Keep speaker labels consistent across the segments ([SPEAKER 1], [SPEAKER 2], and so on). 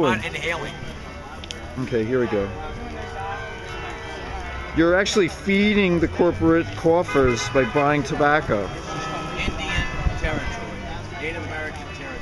[SPEAKER 1] Not inhaling.
[SPEAKER 2] Okay, here we go. You're actually feeding the corporate coffers by buying tobacco.
[SPEAKER 1] Indian territory, Native American territory.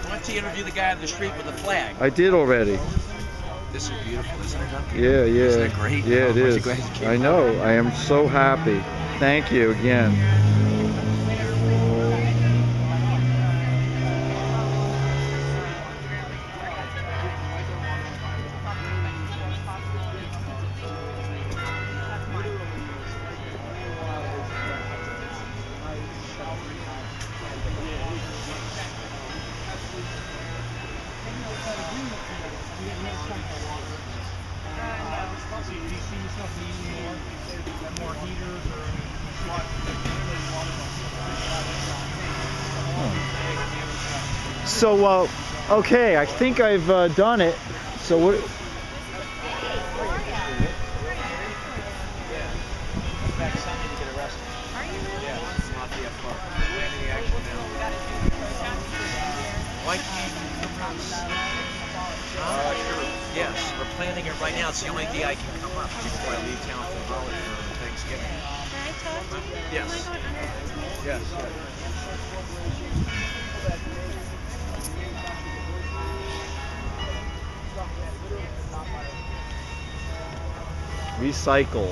[SPEAKER 1] Why don't you interview the guy on the street with the flag?
[SPEAKER 2] I did already.
[SPEAKER 1] This is beautiful, isn't it, Duncan?
[SPEAKER 2] Yeah, yeah.
[SPEAKER 1] Isn't it great?
[SPEAKER 2] Yeah, it is. I know. I am so happy. Thank you again. So, okay, I think I've done it. So what?
[SPEAKER 1] Yes, we're planning it right now. It's the only day I can come up before I leave town for holiday for Thanksgiving.
[SPEAKER 3] Can I talk to you?
[SPEAKER 1] Yes. Yes.
[SPEAKER 2] Recycle.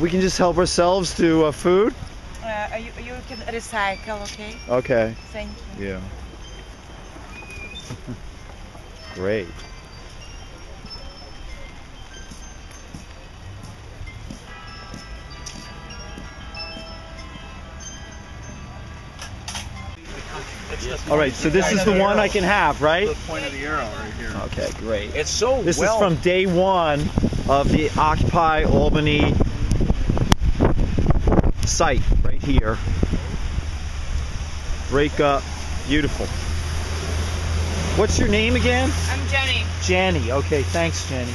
[SPEAKER 2] We can just help ourselves to food?
[SPEAKER 3] You can recycle, okay?
[SPEAKER 2] Okay.
[SPEAKER 3] Thank you.
[SPEAKER 2] Yeah. Great. All right, so this is the one I can have, right?
[SPEAKER 1] The point of the arrow right here.
[SPEAKER 2] Okay, great.
[SPEAKER 1] It's so
[SPEAKER 2] This is from day one of the Occupy Albany site right here. Break up, beautiful. What's your name again?
[SPEAKER 3] I'm Jenny.
[SPEAKER 2] Jenny. Okay, thanks, Jenny.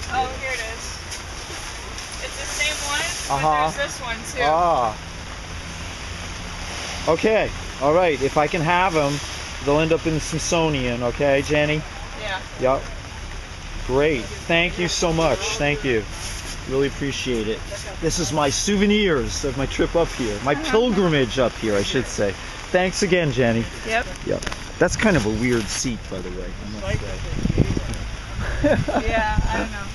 [SPEAKER 3] Oh, here it is. It's the same one, but there's this one too.
[SPEAKER 2] Ah. Okay. All right. If I can have them, they'll end up in the Smithsonian. Okay, Jenny?
[SPEAKER 3] Yeah.
[SPEAKER 2] Yep. Great. Thank you so much. Thank you. Really appreciate it. This is my souvenirs of my trip up here. My pilgrimage up here, I should say. Thanks again, Jenny.
[SPEAKER 3] Yep.
[SPEAKER 2] Yep. That's kind of a weird seat, by the way, I must say.
[SPEAKER 3] Yeah, I don't know.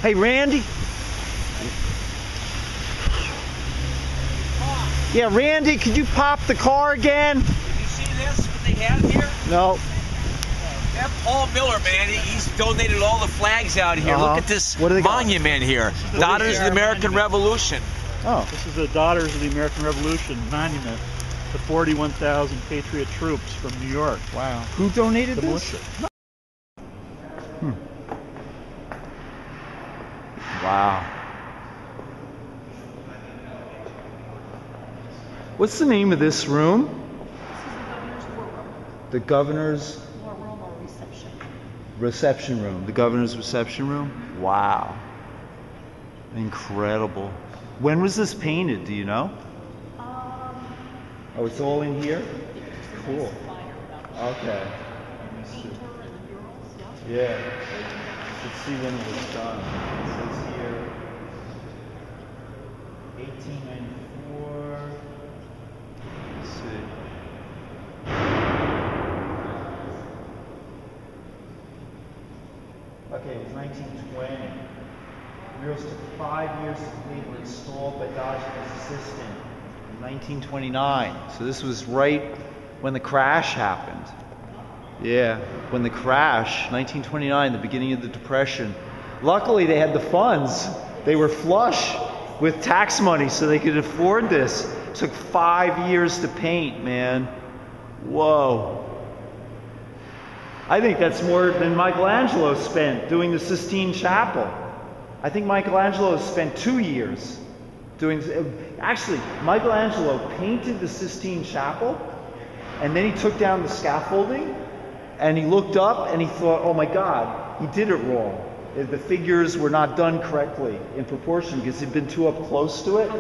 [SPEAKER 2] Hey, Randy. Yeah, Randy, could you pop the car again?
[SPEAKER 1] Did you see this? What they have here?
[SPEAKER 2] No.
[SPEAKER 1] That Paul Miller, man, he's donated all the flags out here. Look at this monument here. Daughters of the American Revolution.
[SPEAKER 2] Oh.
[SPEAKER 4] This is the Daughters of the American Revolution monument to 41,000 Patriot troops from New York.
[SPEAKER 2] Wow. Who donated
[SPEAKER 4] the
[SPEAKER 2] this?
[SPEAKER 4] militia.
[SPEAKER 2] Wow. What's the name of this room? The governor's war room. The governor's
[SPEAKER 3] War room or reception.
[SPEAKER 2] reception room. The governor's reception room? Wow. Incredible. When was this painted, do you know? Oh, it's all in here? Cool. Okay. Yeah. Let's see when it was done. It says here 1894. Let's see. Okay, it was 1920. Murals took 5 years to complete, were installed by Dodge's assistant in 1929. So this was right when the crash happened. Yeah, when the crash, 1929, the beginning of the Depression. Luckily, they had the funds. They were flush with tax money, so they could afford this. Took 5 years to paint, man. Whoa. I think that's more than Michelangelo spent doing the Sistine Chapel. I think Michelangelo spent 2 years doing. Actually, Michelangelo painted the Sistine Chapel, and then he took down the scaffolding, and he looked up and he thought, oh my God, he did it wrong. The figures were not done correctly in proportion because he'd been too up close to it.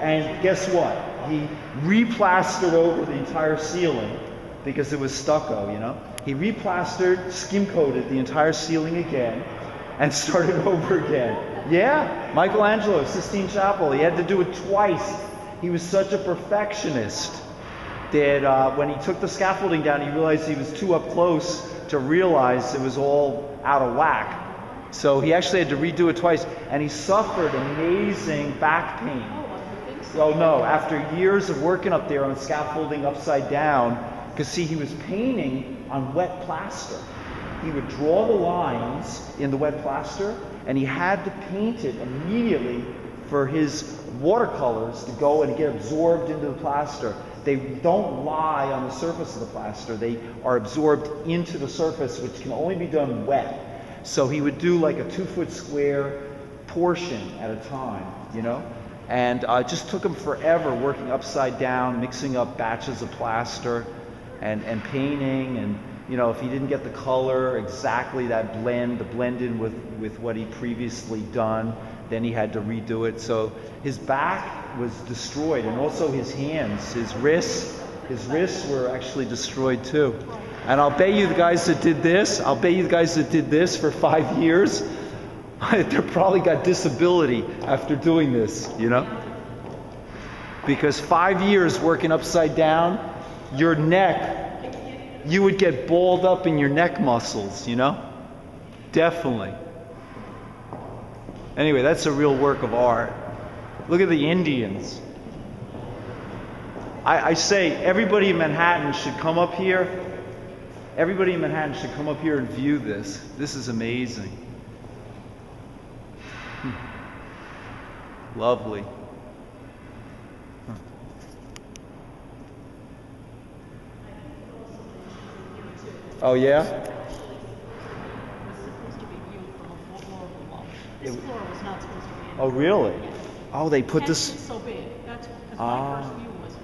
[SPEAKER 2] And guess what? He replastered over the entire ceiling because it was stucco, you know. He replastered, skim coated the entire ceiling again and started over again. Yeah, Michelangelo, Sistine Chapel, he had to do it twice. He was such a perfectionist that when he took the scaffolding down, he realized he was too up close to realize it was all out of whack. So he actually had to redo it twice, and he suffered amazing back pain. Oh no, after years of working up there on scaffolding upside down, because see, he was painting on wet plaster. He would draw the lines in the wet plaster, and he had to paint it immediately for his watercolors to go and get absorbed into the plaster. They don't lie on the surface of the plaster. They are absorbed into the surface, which can only be done wet. So he would do like a 2-foot square portion at a time, you know? And it just took him forever working upside down, mixing up batches of plaster and painting. And, you know, if he didn't get the color exactly, that blend, the blend in with what he'd previously done, then he had to redo it. So his back was destroyed, and also his hands, his wrists were actually destroyed too. And I'll bet you the guys that did this, for 5 years, they probably got disability after doing this, you know? Because 5 years working upside down, your neck, you would get balled up in your neck muscles, you know? Definitely. Anyway, that's a real work of art. Look at the Indians. I say everybody in Manhattan should come up here. Everybody in Manhattan should come up here and view this. This is amazing. Lovely. Oh yeah?
[SPEAKER 5] This floor was not supposed to be in.
[SPEAKER 2] Oh really?
[SPEAKER 5] Yes.
[SPEAKER 2] Oh, they put this.
[SPEAKER 5] It's so big. That's because my first view was,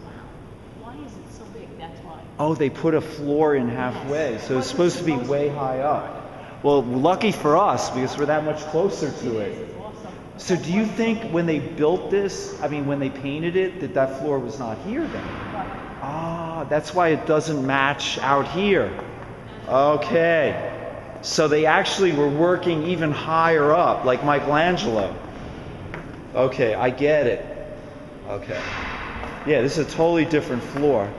[SPEAKER 5] why is it so big? That's why.
[SPEAKER 2] Oh, they put a floor in halfway,
[SPEAKER 5] Yes.
[SPEAKER 2] so it's supposed to be way high up. Well, lucky for us because we're that much closer to it.
[SPEAKER 5] It's awesome.
[SPEAKER 2] So do you think when they built this, I mean when they painted it, that floor was not here then? Ah, that's why it doesn't match out here. Okay. So they actually were working even higher up, like Michelangelo. Okay, I get it. Okay. Yeah, this is a totally different floor.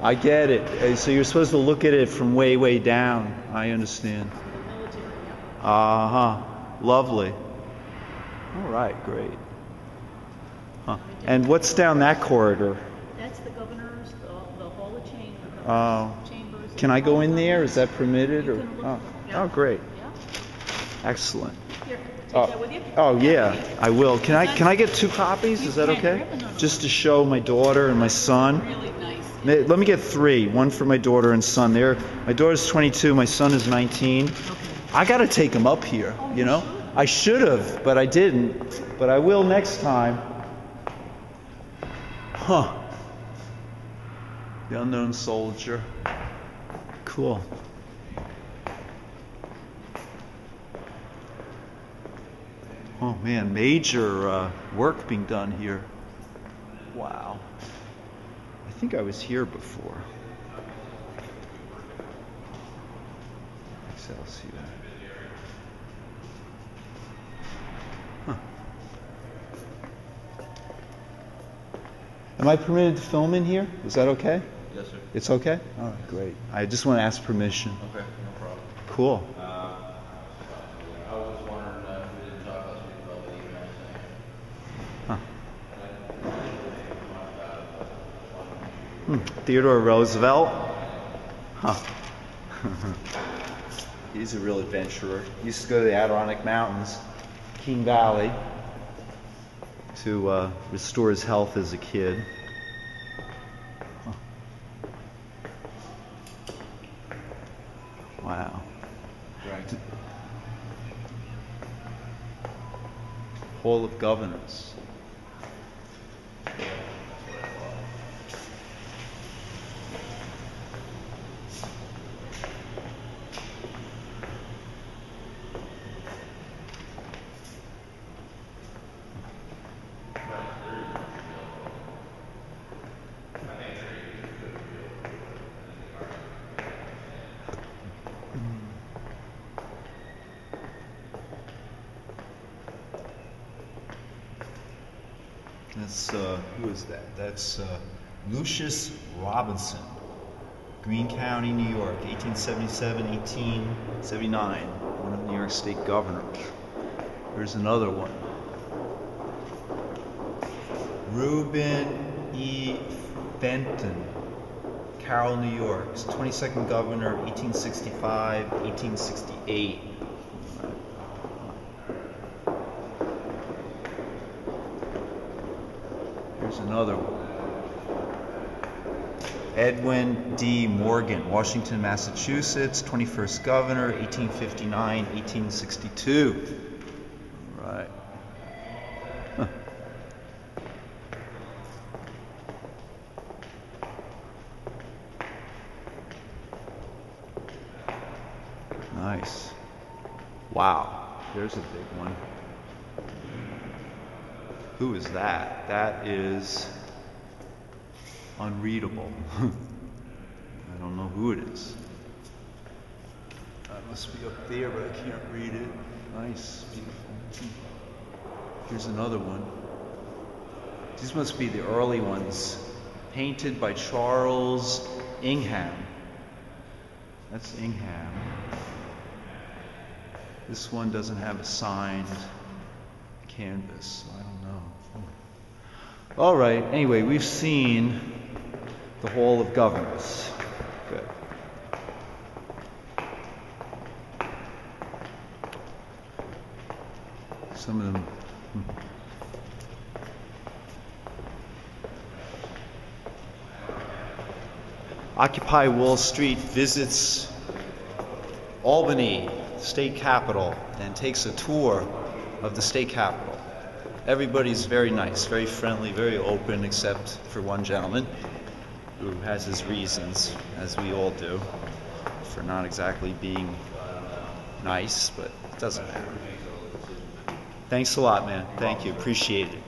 [SPEAKER 2] I get it. So you're supposed to look at it from way, way down. I understand. Uh-huh. Lovely. All right, great. Huh. And what's down that corridor?
[SPEAKER 5] That's the governor's, the Hall of Chambers.
[SPEAKER 2] Oh. Can I go in there? Is that permitted? Or oh, great.
[SPEAKER 5] Yeah.
[SPEAKER 2] Excellent.
[SPEAKER 5] Here, take that with you.
[SPEAKER 2] Oh yeah, I will. Can I get 2 copies? Is that okay? Just to show my daughter and my son.
[SPEAKER 5] Really nice.
[SPEAKER 2] Let me get 3. One for my daughter and son. My daughter's 22. My son is 19.
[SPEAKER 5] Okay.
[SPEAKER 2] I got to take them up here. You know, I should have, but I didn't. But I will next time. Huh. The Unknown Soldier. Cool. Oh man, major work being done here. Wow. I think I was here before. Excelsior. Huh. Am I permitted to film in here? Is that okay?
[SPEAKER 6] Yes, sir.
[SPEAKER 2] It's okay? All right, great. I just want to ask permission.
[SPEAKER 6] Okay, no problem.
[SPEAKER 2] Cool.
[SPEAKER 6] I was just wondering if we didn't talk last week about the email saying.
[SPEAKER 2] Huh. Theodore Roosevelt? Huh. He's a real adventurer. He used to go to the Adirondack Mountains, King Valley. to restore his health as a kid. Huh. Wow.
[SPEAKER 6] Right.
[SPEAKER 2] Hall of Governors. That's, who is that? That's Lucius Robinson, Greene County, New York, 1877, 1879, one of New York State governors. Here's another one. Reuben E. Fenton, Carroll, New York, 22nd governor, 1865, 1868. Here's another one. Edwin D. Morgan, Washington, Massachusetts, 21st governor, 1859, 1862. Right. Huh. Nice. Wow. There's a big one. Who is that? That is unreadable. I don't know who it is. That must be up there, but I can't read it. Nice, beautiful. Here's another one. These must be the early ones. Painted by Charles Ingham. That's Ingham. This one doesn't have a signed canvas, so I don't know. All right, anyway, we've seen the Hall of Governors. Good. Some of them. Occupy Wall Street visits Albany, state capital, and takes a tour of the state capital. Everybody's very nice, very friendly, very open, except for one gentleman who has his reasons, as we all do, for not exactly being nice, but it doesn't matter. Thanks a lot, man. Thank you. Appreciate it.